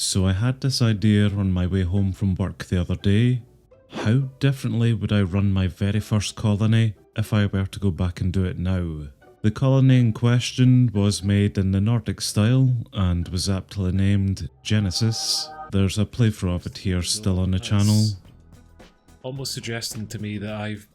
So I had this idea on my way home from work the other day. How differently would I run my very first colony if I were to go back and do it now? The colony in question was made in the Nordic style and was aptly named Genesis. There's a playthrough of it here still on the channel. Almost suggesting to me that I've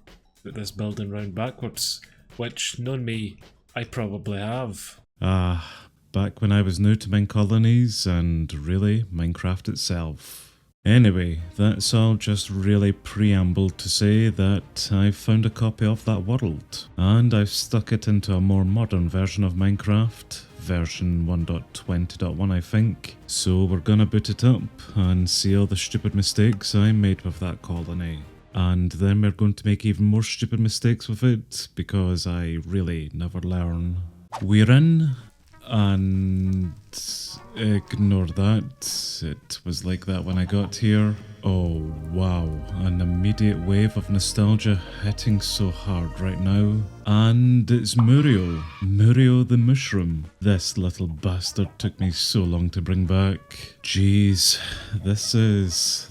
put this building round backwards, which, knowing me, I probably have. Back when I was new to MineColonies and really Minecraft itself. Anyway, that's all just really preamble to say that I've found a copy of that world, and I've stuck it into a more modern version of Minecraft, version 1.20.1 I think, so we're gonna boot it up and see all the stupid mistakes I made with that colony. And then we're going to make even more stupid mistakes with it, because I really never learn. We're in, and ignore that, it was like that when I got here. Oh wow, an immediate wave of nostalgia hitting so hard right now. And it's Muriel the mushroom. This little bastard took me so long to bring back. Jeez, this is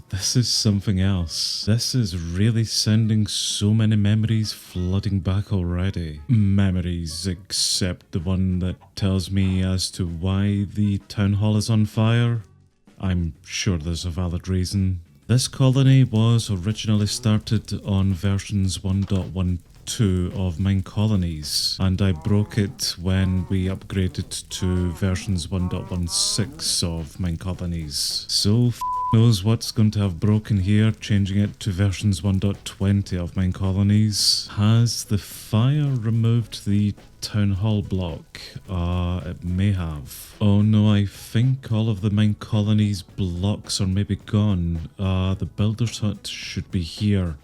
something else. This is really sending so many memories flooding back already. Memories, except the one that tells me as to why the town hall is on fire. I'm sure there's a valid reason. This colony was originally started on versions 1.12 of MineColonies, and I broke it when we upgraded to versions 1.16 of MineColonies. So knows what's going to have broken here, changing it to versions 1.20 of MineColonies. Has the fire removed the town hall block? It may have. Oh no, I think all of the MineColonies blocks are maybe gone. The builder's hut should be here.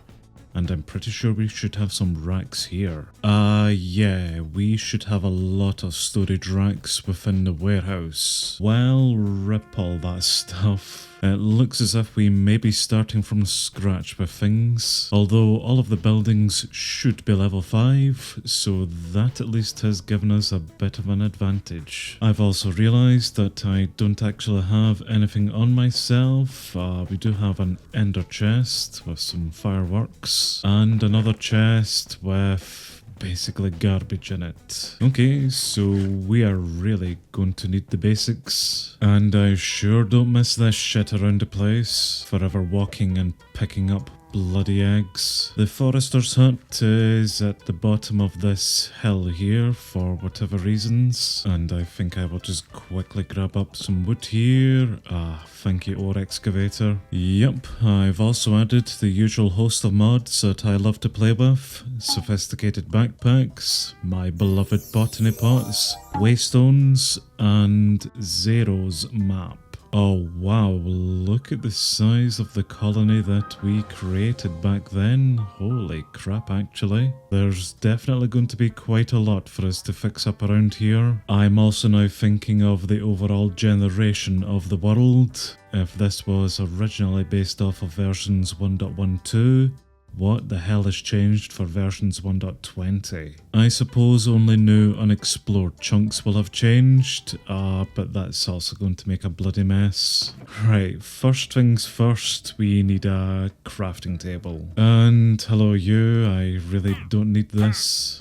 And I'm pretty sure we should have some racks here. Yeah, we should have a lot of storage racks within the warehouse. Well, rip all that stuff. It looks as if we may be starting from scratch with things, although all of the buildings should be level 5, so that at least has given us a bit of an advantage. I've also realised that I don't actually have anything on myself. We do have an ender chest with some fireworks, and another chest with basically garbage in it. Okay, so we are really going to need the basics. And I sure don't miss this shit around the place. Forever walking and picking up bloody eggs. The forester's hut is at the bottom of this hill here for whatever reasons, and I think I will just quickly grab up some wood here. Thank you, ore excavator. Yep, I've also added the usual host of mods that I love to play with. Sophisticated backpacks, my beloved botany pots, waystones, and Zero's map. Oh wow, look at the size of the colony that we created back then. Holy crap, actually. There's definitely going to be quite a lot for us to fix up around here. I'm also now thinking of the overall generation of the world. If this was originally based off of versions 1.12, what the hell has changed for versions 1.20? I suppose only new unexplored chunks will have changed, but that's also going to make a bloody mess. Right, first things first, we need a crafting table. And hello you, I really don't need this.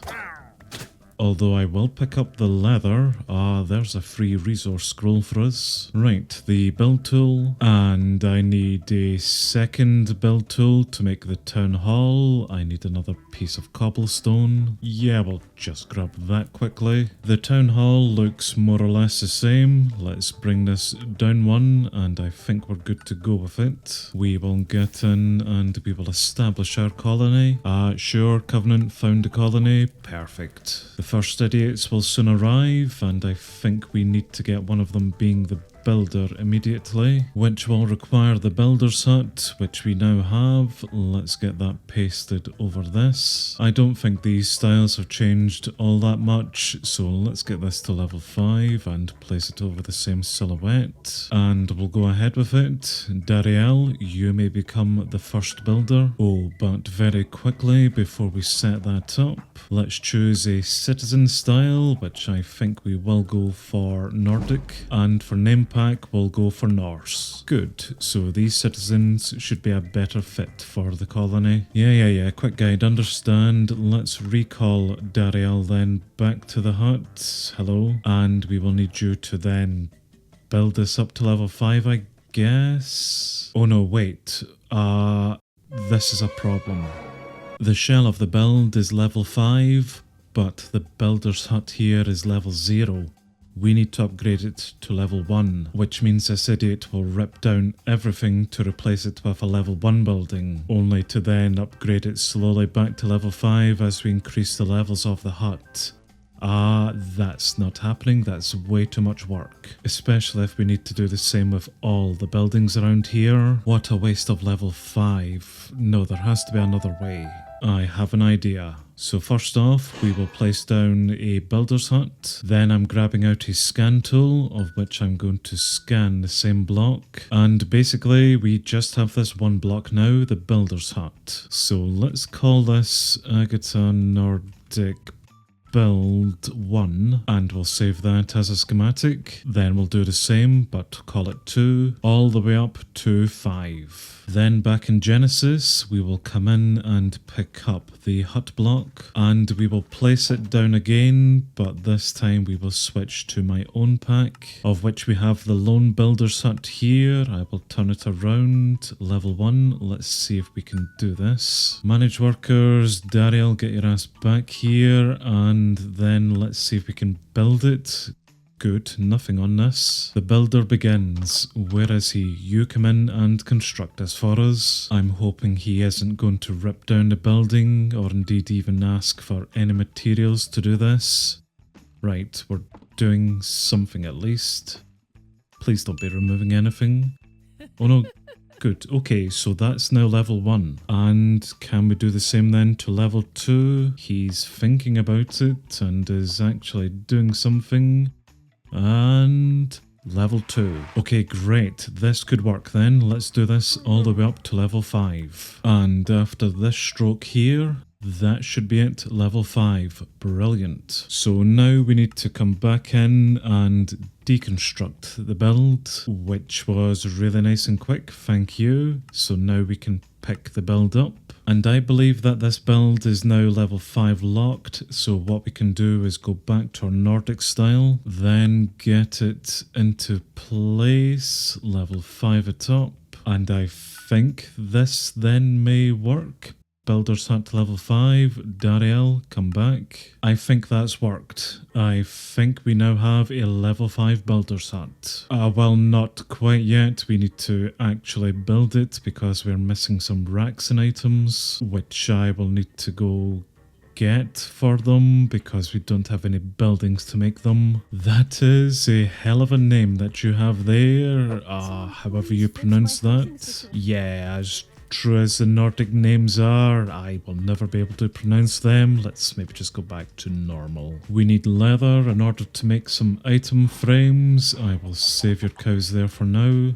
Although I will pick up the leather. There's a free resource scroll for us. Right, the build tool, and I need a second build tool to make the town hall. I need another piece of cobblestone. Yeah, we'll just grab that quickly. The town hall looks more or less the same. Let's bring this down one, and I think we're good to go with it. We will get in and we will establish our colony. Sure, Covenant found a colony. Perfect. The first idiots will soon arrive, and I think we need to get one of them being the builder immediately, which will require the builder's hut, which we now have. Let's get that pasted over this. I don't think these styles have changed all that much, so let's get this to level 5 and place it over the same silhouette, and we'll go ahead with it. Dariel, you may become the first builder. Oh, but very quickly before we set that up, Let's choose a citizen style, which I think we will go for Nordic, and for name pack we'll go for Norse. Good, so these citizens should be a better fit for the colony. Yeah, quick guide, understand. Let's recall Dariel then back to the hut. Hello, and we will need you to then build this up to level 5, I guess. Oh no, wait, this is a problem. The shell of the build is level 5, but the builder's hut here is level 0. We need to upgrade it to level 1, which means this idiot will rip down everything to replace it with a level 1 building, only to then upgrade it slowly back to level 5 as we increase the levels of the hut. That's not happening. That's way too much work. Especially if we need to do the same with all the buildings around here. What a waste of level 5. No, there has to be another way. I have an idea. So first off, we will place down a builder's hut. Then I'm grabbing out a scan tool, of which I'm going to scan the same block. And basically, we just have this one block now, the builder's hut. So let's call this Agata Nordic Build 1, and we'll save that as a schematic. Then we'll do the same, but call it 2, all the way up to 5. Then back in Genesis, we will come in and pick up the hut block, and we will place it down again, but this time we will switch to my own pack, of which we have the lone builder's hut here. I will turn it around, level 1. Let's see if we can do this. Manage workers, Dariel, get your ass back here, and then let's see if we can build it. Good, nothing on this. The builder begins. Where is he? You come in and construct this for us. I'm hoping he isn't going to rip down the building, or indeed even ask for any materials to do this. Right, we're doing something at least. Please don't be removing anything. Oh no, good. Okay, so that's now level 1. And can we do the same then to level 2? He's thinking about it and is actually doing something. And level 2. Okay, great. This could work then. Let's do this all the way up to level 5. And after this stroke here, that should be it, level 5. Brilliant. So now we need to come back in and deconstruct the build, which was really nice and quick, thank you. So now we can pick the build up. And I believe that this build is now level 5 locked, so what we can do is go back to our Nordic style, then get it into place, level 5 atop, and I think this then may work. Builder's hut level 5, Dariel, come back. I think that's worked. I think we now have a level 5 builder's hut. Well, not quite yet. We need to actually build it because we're missing some racks and items, which I will need to go get for them because we don't have any buildings to make them. That is a hell of a name that you have there, however you pronounce that. Yeah, as true as the Nordic names are, I will never be able to pronounce them. Let's maybe just go back to normal. We need leather in order to make some item frames. I will save your cows there for now.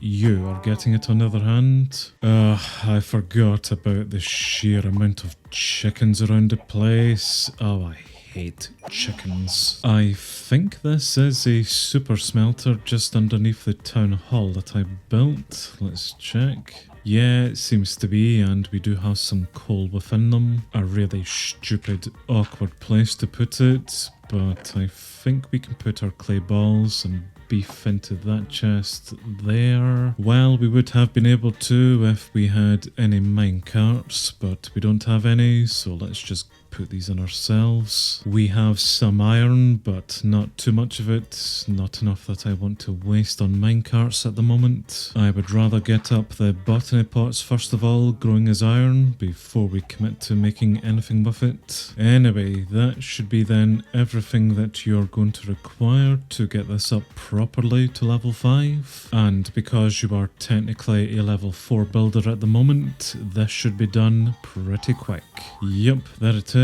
You are getting it on the other hand. I forgot about the sheer amount of chickens around the place. Oh, I hate chickens. I think this is a super smelter just underneath the town hall that I built. Let's check. Yeah, it seems to be, and we do have some coal within them. A really stupid, awkward place to put it, but I think we can put our clay balls and beef into that chest there. Well, we would have been able to if we had any mine carts, but we don't have any, so let's just put these in ourselves. We have some iron, but not too much of it. Not enough that I want to waste on minecarts at the moment. I would rather get up the botany pots first of all, growing as iron, before we commit to making anything with it. Anyway, that should be then everything that you're going to require to get this up properly to level 5. And because you are technically a level 4 builder at the moment, this should be done pretty quick. Yep, there it is.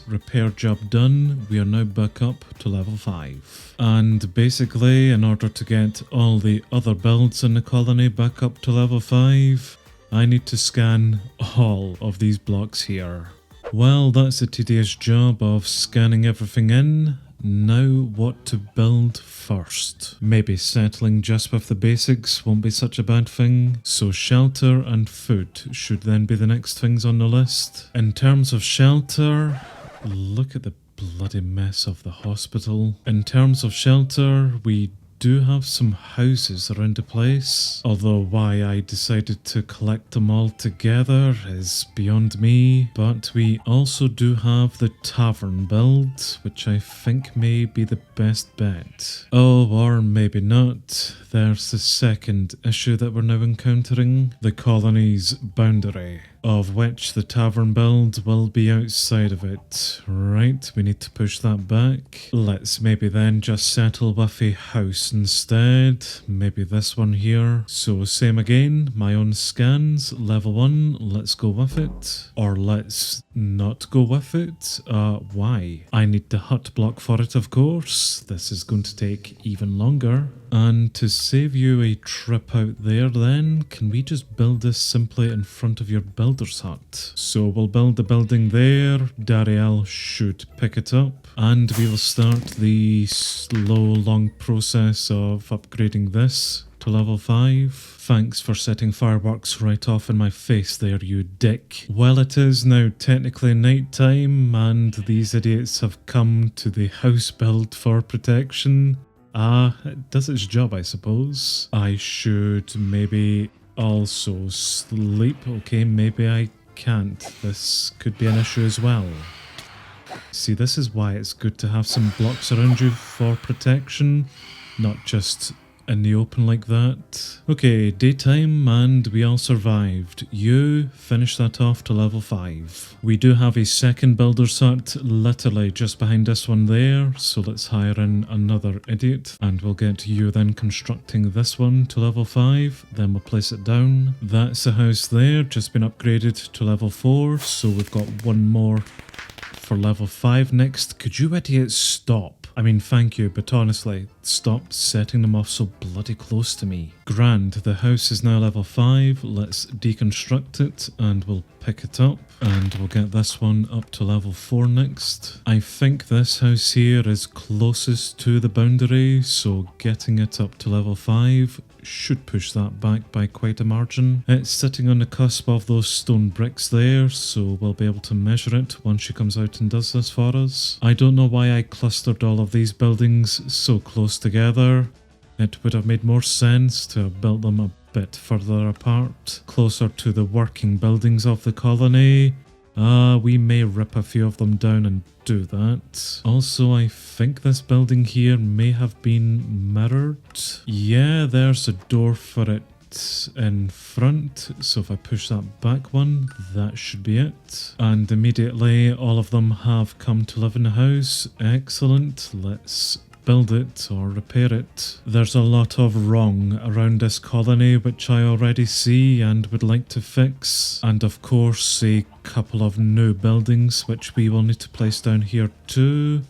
Repair job done. We are now back up to level 5. And basically, in order to get all the other builds in the colony back up to level 5, I need to scan all of these blocks here. Well, that's a tedious job of scanning everything in. Now what to build first. Maybe settling just with the basics won't be such a bad thing. So shelter and food should then be the next things on the list. In terms of shelter, look at the bloody mess of the hospital. In terms of shelter, we do have some houses around the place, although why I decided to collect them all together is beyond me. But we also do have the tavern build, which I think may be the best bet. Oh, or maybe not. There's the second issue that we're now encountering, the colony's boundary, of which the tavern build will be outside of it. Right, we need to push that back. Let's maybe then just settle with a house instead. Maybe this one here. So same again, my own scans, level 1, let's go with it. Or let's not go with it. Why? I need the hut block for it, of course. This is going to take even longer. And to save you a trip out there then, can we just build this simply in front of your builder's hut? So we'll build the building there, Dariel should pick it up, and we will start the slow, long process of upgrading this to level 5. Thanks for setting fireworks right off in my face there, you dick. Well, it is now technically night time, and these idiots have come to the house build for protection. It does its job, I suppose. I should maybe also sleep. Okay, maybe I can't. This could be an issue as well. See, this is why it's good to have some blocks around you for protection, not just in the open like that. Okay, daytime, and we all survived. You finish that off to level 5. We do have a second builder's hut literally just behind this one there, so let's hire in another idiot, and we'll get you then constructing this one to level 5, then we'll place it down. That's the house there, just been upgraded to level 4, so we've got one more for level 5 next. Could you idiots stop? I mean, thank you, but honestly, stop setting them off so bloody close to me. Grand, the house is now level 5. Let's deconstruct it and we'll pick it up. And we'll get this one up to level 4 next. I think this house here is closest to the boundary, so getting it up to level 5 should push that back by quite a margin. It's sitting on the cusp of those stone bricks there, so we'll be able to measure it once she comes out and does this for us. I don't know why I clustered all of these buildings so close together. It would have made more sense to have built them a bit further apart, closer to the working buildings of the colony. We may rip a few of them down and do that. Also, I think this building here may have been mirrored. Yeah, there's a door for it in front, so if I push that back one, that should be it. And immediately all of them have come to live in the house. Excellent. Let's build it or repair it. There's a lot of wrong around this colony which I already see and would like to fix, and of course a couple of new buildings which we will need to place down here too.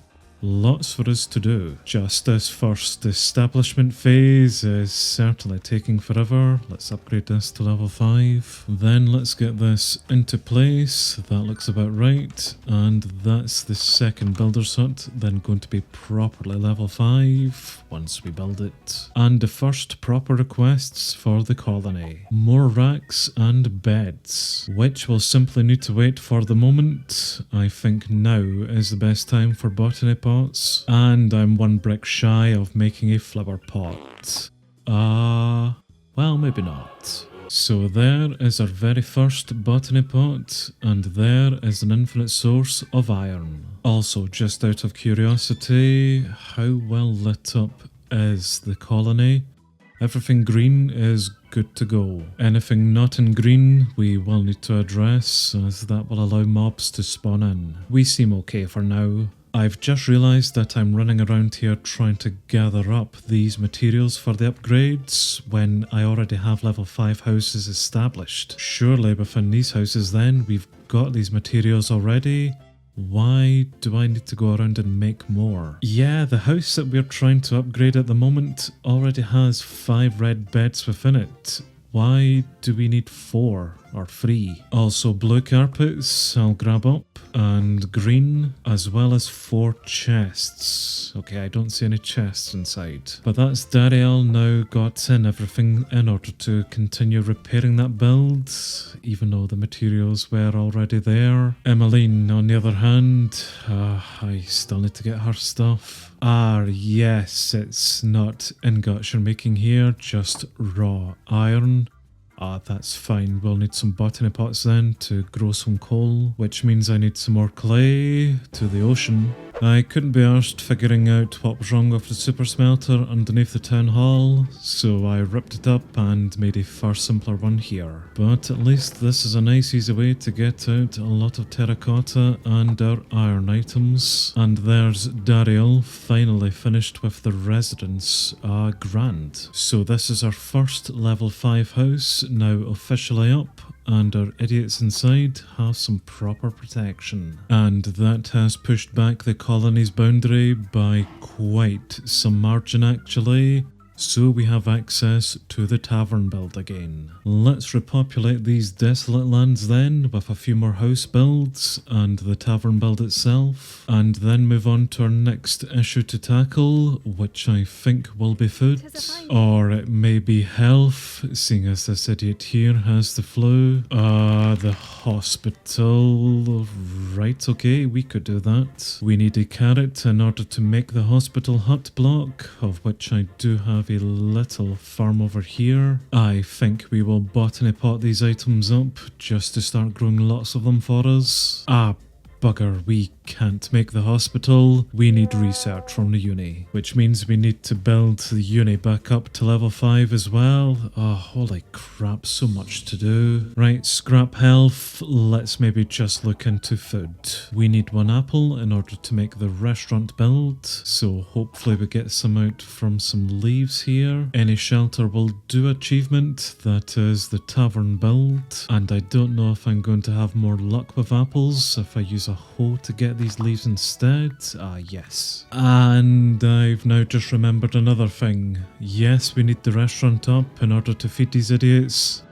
Lots for us to do. Just this first establishment phase is certainly taking forever. Let's upgrade this to level 5. Then let's get this into place. That looks about right. And that's the second builder's hut. Then going to be properly level 5 once we build it. And the first proper requests for the colony. More racks and beds, which will simply need to wait for the moment. I think now is the best time for botany pots. And I'm one brick shy of making a flower pot. Well, maybe not. So there is our very first botany pot, and there is an infinite source of iron. Also, just out of curiosity, how well lit up is the colony? Everything green is good to go. Anything not in green we will need to address, as that will allow mobs to spawn in. We seem okay for now. I've just realised that I'm running around here trying to gather up these materials for the upgrades when I already have level 5 houses established. Surely within these houses then we've got these materials already. Why do I need to go around and make more? Yeah, the house that we're trying to upgrade at the moment already has 5 red beds within it. Why do we need 4? or free. Also blue carpets I'll grab up, and green, as well as 4 chests. Okay, I don't see any chests inside. But that's Dariel now got in everything in order to continue repairing that build, even though the materials were already there. Emmeline, on the other hand, I still need to get her stuff. Yes, it's not ingots you're making here, just raw iron. That's fine. We'll need some botany pots then to grow some coal, which means I need some more clay to the ocean. I couldn't be arsed figuring out what was wrong with the super smelter underneath the town hall, so I ripped it up and made a far simpler one here. But at least this is a nice easy way to get out a lot of terracotta and our iron items. And there's Dariel finally finished with the residence. Grand. So this is our first level 5 house now officially up, and our idiots inside have some proper protection. And that has pushed back the colony's boundary by quite some margin actually, so we have access to the tavern build again. Let's repopulate these desolate lands then with a few more house builds and the tavern build itself, and then move on to our next issue to tackle, which I think will be food, or it may be health, seeing as this idiot here has the flu. The hospital, right, okay, we could do that. We need a carrot in order to make the hospital hut block, of which I do have a little farm over here. I think we will botany pot these items up just to start growing lots of them for us. Bugger, we can't make the hospital. We need research from the uni, which means we need to build the uni back up to level 5 as well. Holy crap, so much to do. Right, scrap health. Let's maybe just look into food. We need 1 apple in order to make the restaurant build, so hopefully we get some out from some leaves here. Any shelter will do achievement, that is the tavern build, and I don't know if I'm going to have more luck with apples if I use a hoe to get these leaves instead. Yes. And I've now just remembered another thing. Yes, we need the restaurant up in order to feed these idiots,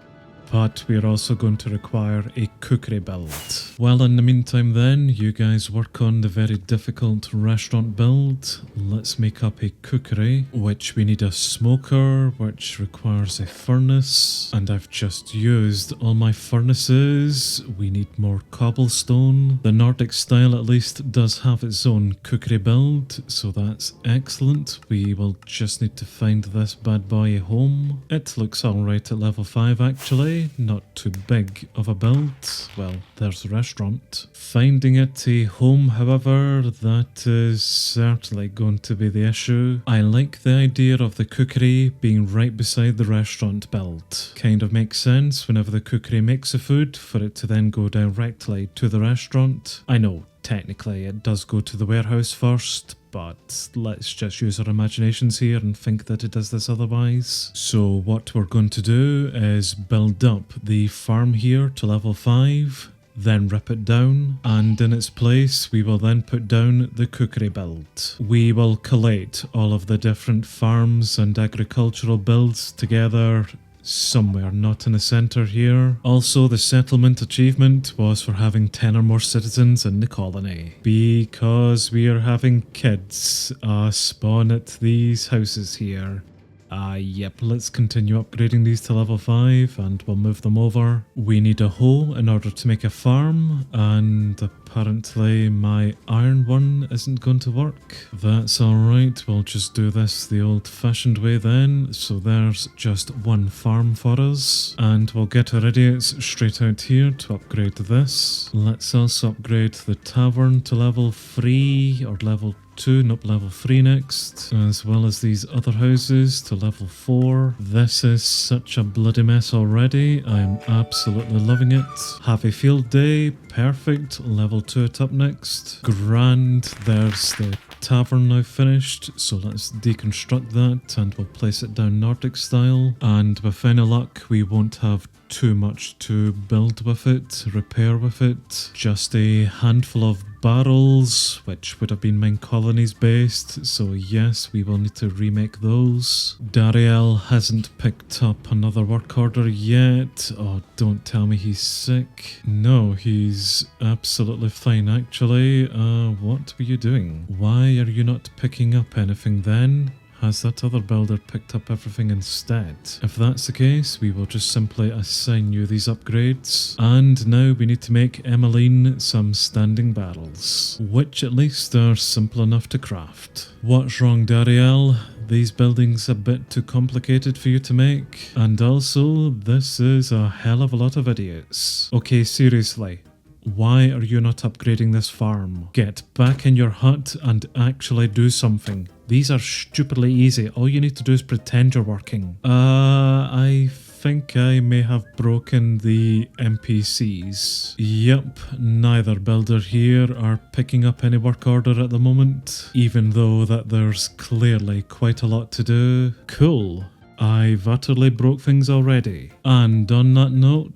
but we're also going to require a cookery build. Well, in the meantime then, you guys work on the very difficult restaurant build. Let's make up a cookery, which we need a smoker, which requires a furnace, and I've just used all my furnaces. We need more cobblestone. The Nordic style at least does have its own cookery build, so that's excellent. We will just need to find this bad boy a home. It looks alright at level 5 actually. Not too big of a build. Well, there's the restaurant. Finding it a home, however, that is certainly going to be the issue. I like the idea of the cookery being right beside the restaurant build. Kind of makes sense whenever the cookery makes the food for it to then go directly to the restaurant. I know, technically it does go to the warehouse first, but let's just use our imaginations here and think that it does this otherwise. So what we're going to do is build up the farm here to level 5, then rip it down, and in its place we will then put down the cookery build. We will collate all of the different farms and agricultural builds together somewhere, not in the center here. Also, the settlement achievement was for having 10 or more citizens in the colony, because we are having kids spawn at these houses here. Yep, let's continue upgrading these to level 5 and we'll move them over. We need a hoe in order to make a farm, and apparently my iron one isn't going to work. That's alright, we'll just do this the old-fashioned way then. So there's just 1 farm for us, and we'll get our idiots straight out here to upgrade this. Let's also upgrade the tavern to level 3 or level 2, nope, level 3 next, as well as these other houses to level 4. This is such a bloody mess already. I am absolutely loving it. Have a field day, perfect. Level 2 it up next. Grand, there's the tavern now finished, so let's deconstruct that and we'll place it down Nordic style, and with any luck we won't have too much to build with it, repair with it. Just a handful of barrels, which would have been MineColonies based, so yes, we will need to remake those. Dariel hasn't picked up another work order yet. Oh, don't tell me he's sick. No, he's absolutely fine actually. What were you doing? Why are you not picking up anything then? Has that other builder picked up everything instead? If that's the case, we will just simply assign you these upgrades. And now we need to make Emmeline some standing barrels, which at least are simple enough to craft. What's wrong, Dariel? These buildings a bit too complicated for you to make? And also, this is a hell of a lot of idiots. Okay, seriously. Why are you not upgrading this farm? Get back in your hut and actually do something. These are stupidly easy. All you need to do is pretend you're working. I think I may have broken the NPCs. Yep, neither builder here are picking up any work order at the moment, even though that there's clearly quite a lot to do. Cool. I've utterly broke things already. And on that note,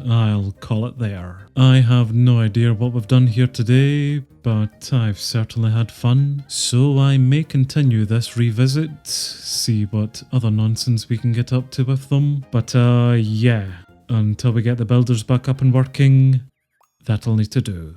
I'll call it there. I have no idea what we've done here today, but I've certainly had fun. So I may continue this revisit, see what other nonsense we can get up to with them. But yeah, until we get the builders back up and working, that'll need to do.